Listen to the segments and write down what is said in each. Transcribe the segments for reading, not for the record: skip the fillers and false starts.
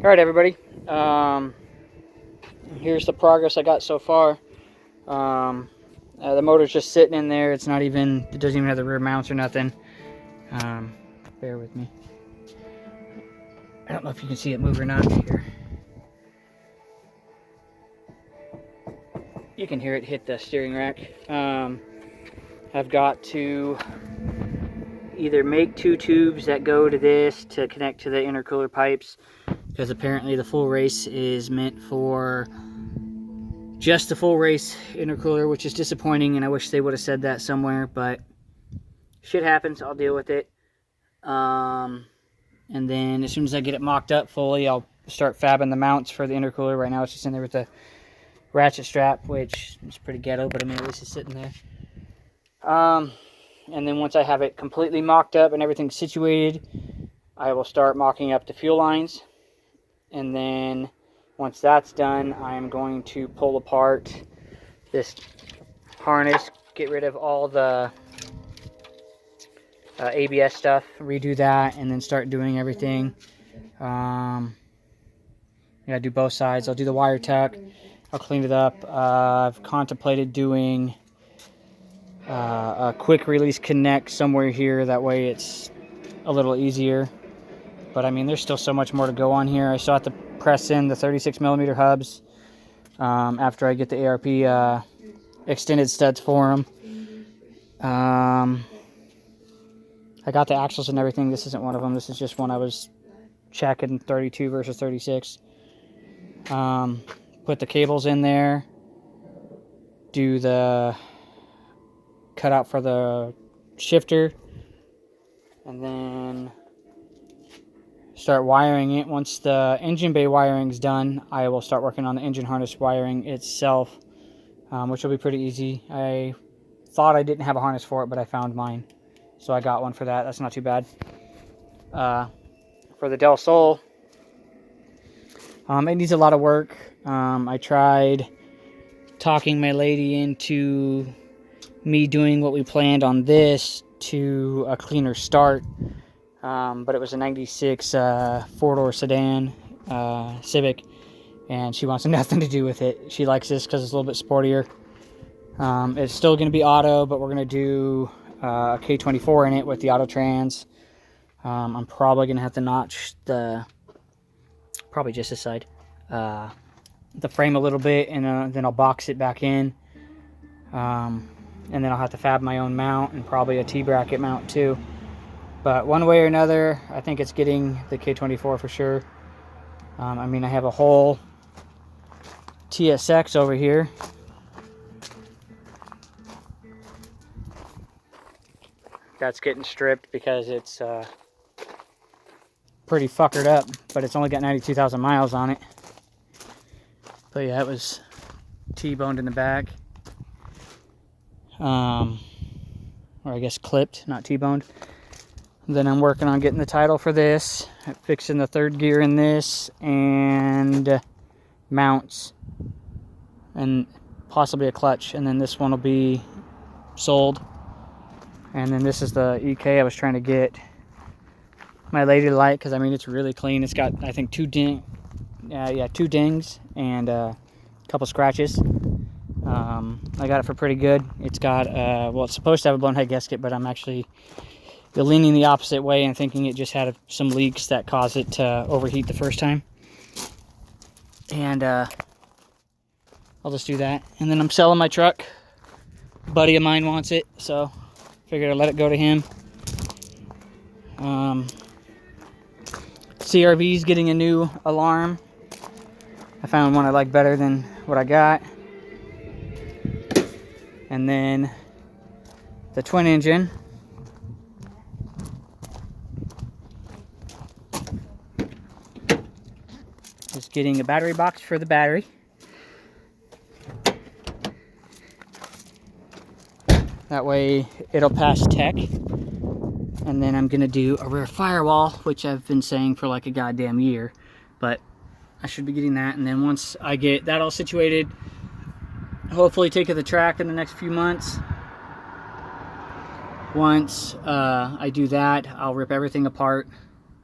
Alright everybody, here's the progress I got so far. The motor's just sitting in there. It doesn't even have the rear mounts or nothing. Bear with me. I don't know if you can see it move or not here. You can hear it hit the steering rack. I've got to either make 2 tubes that go to this to connect to the intercooler pipes, because apparently the full race is meant for just the full race intercooler, which is disappointing, and I wish they would have said that somewhere, but shit happens. I'll deal with it. And then as soon as I get it mocked up fully, I'll start fabbing the mounts for the intercooler. Right now it's just in there with the ratchet strap, which is pretty ghetto, but I mean, at least it's sitting there. And then once I have it completely mocked up and everything situated, I will start mocking up the fuel lines. And then once that's done, I am going to pull apart this harness, get rid of all the ABS stuff, redo that, and then start doing everything. Yeah, do both sides. I'll do the wire tuck. I'll clean it up. I've contemplated doing a quick release connect somewhere here. That way it's a little easier. But I mean, there's still so much more to go on here. I still have to press in the 36mm hubs after I get the ARP extended studs for them. I got the axles and everything. This isn't one of them. This is just one I was checking, 32 versus 36. Put the cables in there. Do the cutout for the shifter. And then start wiring it. Once the engine bay wiring is done, I will start working on the engine harness wiring itself, which will be pretty easy. I thought I didn't have a harness for it, but I found mine. So I got one for that. That's not too bad. For the Del Sol, it needs a lot of work. I tried talking my lady into me doing what we planned on this to a cleaner start. But it was a 96 4-door sedan Civic, and she wants nothing to do with it. She likes this because it's a little bit sportier. It's still going to be auto, but we're going to do a K24 in it with the auto trans. I'm probably going to have to notch probably just this side, the frame a little bit, and then I'll box it back in. And then I'll have to fab my own mount and probably a T-bracket mount too. But one way or another, I think it's getting the K24 for sure. I mean, I have a whole TSX over here. That's getting stripped because it's pretty fuckered up, but it's only got 92,000 miles on it. But yeah, it was T-boned in the back. Or I guess clipped, not T-boned. Then I'm working on getting the title for this, fixing the third gear in this, and mounts, and possibly a clutch. And then this one will be sold. And then this is the EK I was trying to get my lady to like, because I mean, it's really clean. It's got, I think, 2 dings and a couple scratches. I got it for pretty good. It's got well, it's supposed to have a blown head gasket, but I'm actually leaning the opposite way and thinking it just had some leaks that caused it to overheat the first time. And I'll just do that. And then I'm selling my truck. A buddy of mine wants it, so figured I'd let it go to him. CRV's getting a new alarm. I found one I like better than what I got. And then the twin engine. Is getting a battery box for the battery. That way it'll pass tech. And then I'm gonna do a rear firewall, which I've been saying for like a goddamn year, but I should be getting that. And then once I get that all situated, hopefully take it to the track in the next few months. Once I do that, I'll rip everything apart,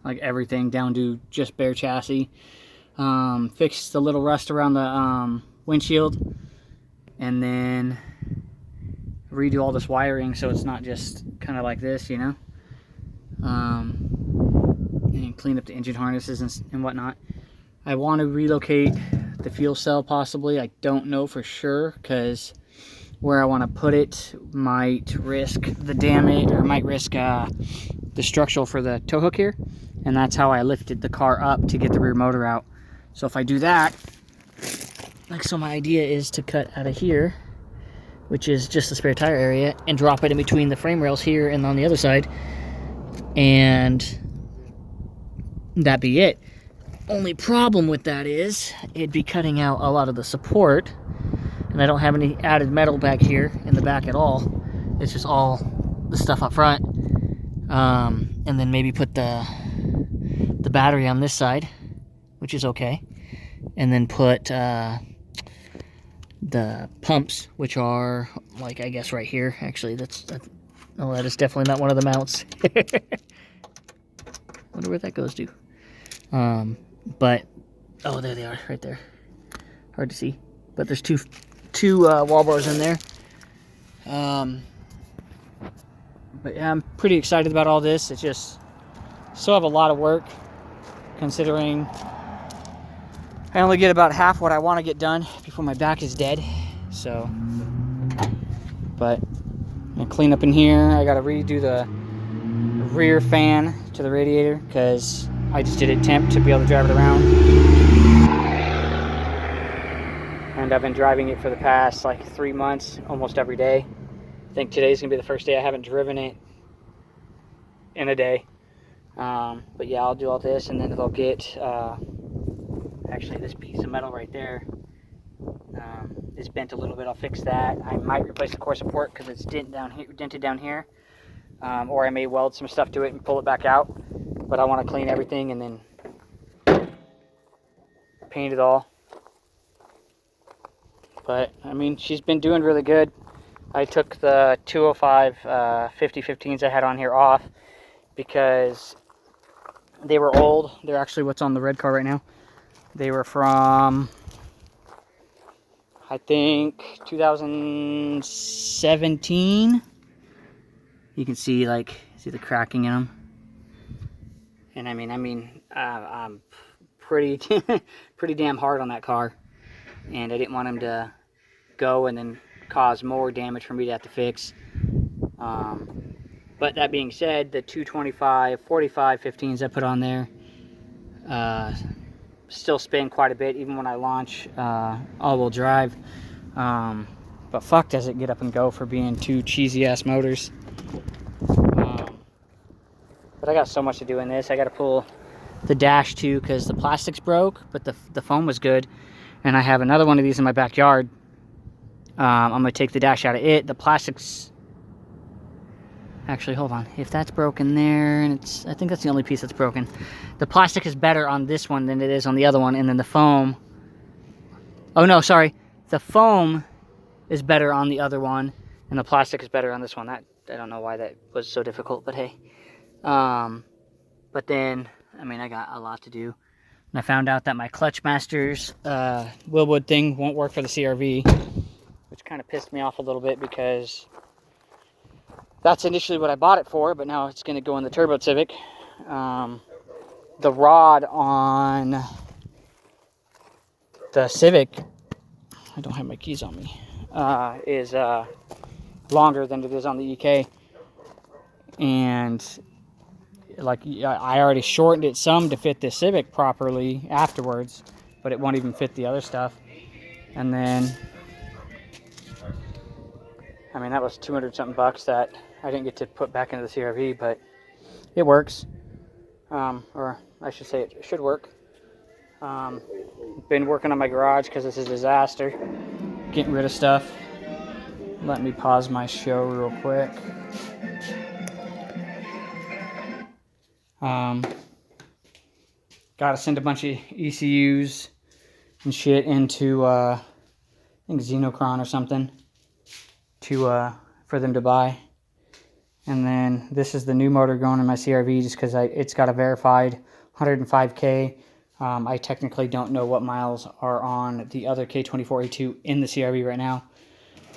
like everything down to just bare chassis. fix the little rust around the windshield, and then redo all this wiring so it's not just kind of like this, you know. And clean up the engine harnesses and whatnot. I want to relocate the fuel cell possibly. I don't know for sure because where I want to put it might risk the damage, or might risk the structural for the tow hook here. And that's how I lifted the car up to get the rear motor out. So if I do that, like, so my idea is to cut out of here, which is just the spare tire area, and drop it in between the frame rails here and on the other side, and that be it. Only problem with that is it'd be cutting out a lot of the support, and I don't have any added metal back here in the back at all. It's just all the stuff up front, and then maybe put the battery on this side, which is okay, and then put the pumps, which are, like, I guess right here. Actually, oh, that is definitely not one of the mounts. Wonder where that goes to. But oh, there they are, right there. Hard to see, but there's two wall bars in there. But yeah, I'm pretty excited about all this. It's just still have a lot of work, considering I only get about half what I want to get done before my back is dead. So, but I'm gonna clean up in here. I gotta redo the rear fan to the radiator because I just did it temp to be able to drive it around. And I've been driving it for the past like 3 months, almost every day. I think today's gonna be the first day I haven't driven it in a day. But yeah, I'll do all this, and then it'll get actually this piece of metal right there is bent a little bit. I'll fix that. I might replace the core support because it's dented down here, or I may weld some stuff to it and pull it back out. But I want to clean everything and then paint it all. But I mean, she's been doing really good. I took the 205 5015s I had on here off because they were old. They're actually what's on the red car right now. They were from, I think, 2017. You can see the cracking in them. And I mean, I'm pretty damn hard on that car, and I didn't want him to go and then cause more damage for me to have to fix. But that being said, the 225 45 15s I put on there still spin quite a bit, even when I launch all-wheel drive. But fuck, does it get up and go for being two cheesy ass motors. But I got so much to do in this. I got to pull the dash too because the plastic's broke, but the foam was good. And I have another one of these in my backyard. I'm going to take the dash out of it. The plastic's... Actually, hold on. If that's broken there, and I think that's the only piece that's broken. The plastic is better on this one than it is on the other one. And then the foam... Oh, no, sorry. The foam is better on the other one, and the plastic is better on this one. I don't know why that was so difficult, but hey. But then, I mean, I got a lot to do. And I found out that my Clutch Masters Willwood thing won't work for the CRV, which kind of pissed me off a little bit because that's initially what I bought it for, but now it's going to go in the Turbo Civic. The rod on the Civic, I don't have my keys on me, is longer than it is on the EK. And like, I already shortened it some to fit the Civic properly afterwards, but it won't even fit the other stuff. And then, I mean, that was 200 something bucks that I didn't get to put back into the CRV, but it works. Or I should say it should work. Been working on my garage because it's a disaster. Getting rid of stuff. Let me pause my show real quick. Gotta send a bunch of ECUs and shit into, I think Xenocron or something for them to buy. And then this is the new motor going in my CRV just because it's got a verified 105K I technically don't know what miles are on the other K24A2 in the CRV right now.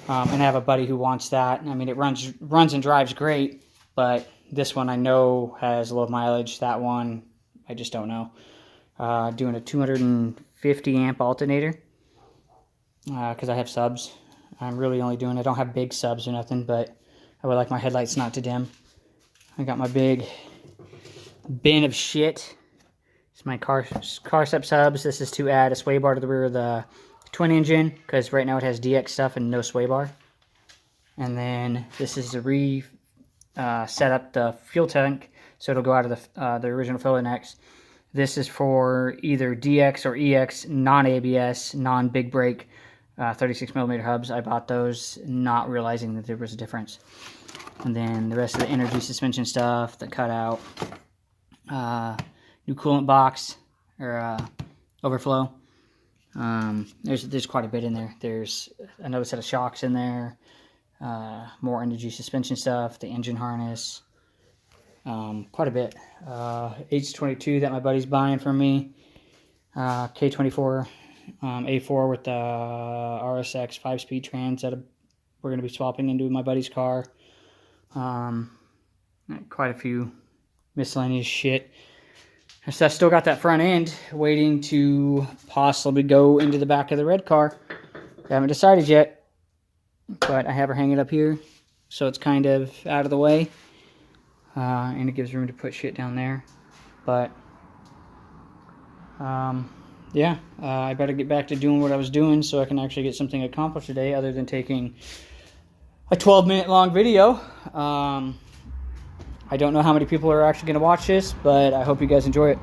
And I have a buddy who wants that. I mean, it runs and drives great, but this one I know has low mileage. That one, I just don't know. Doing a 250 amp alternator because I have subs. I'm really only doing, I don't have big subs or nothing, but I would like my headlights not to dim. I got my big bin of shit. It's my car step subs. This is to add a sway bar to the rear of the twin engine, because right now it has DX stuff and no sway bar. And then this is to set up the fuel tank, so it'll go out of the original filler next. This is for either DX or EX, non-ABS, non-big brake, 36mm hubs. I bought those not realizing that there was a difference. And then the rest of the energy suspension stuff, the cutout, new coolant box, or overflow. There's quite a bit in there. There's another set of shocks in there, more energy suspension stuff, the engine harness, quite a bit. H22 that my buddy's buying from me, K24 A4 with the RSX 5-speed trans that we're going to be swapping into my buddy's car. Quite a few miscellaneous shit. So I still got that front end waiting to possibly go into the back of the red car. I haven't decided yet, but I have her hanging up here, so it's kind of out of the way, and it gives room to put shit down there. But yeah, I better get back to doing what I was doing so I can actually get something accomplished today other than taking a 12-minute long video. I don't know how many people are actually going to watch this, but I hope you guys enjoy it.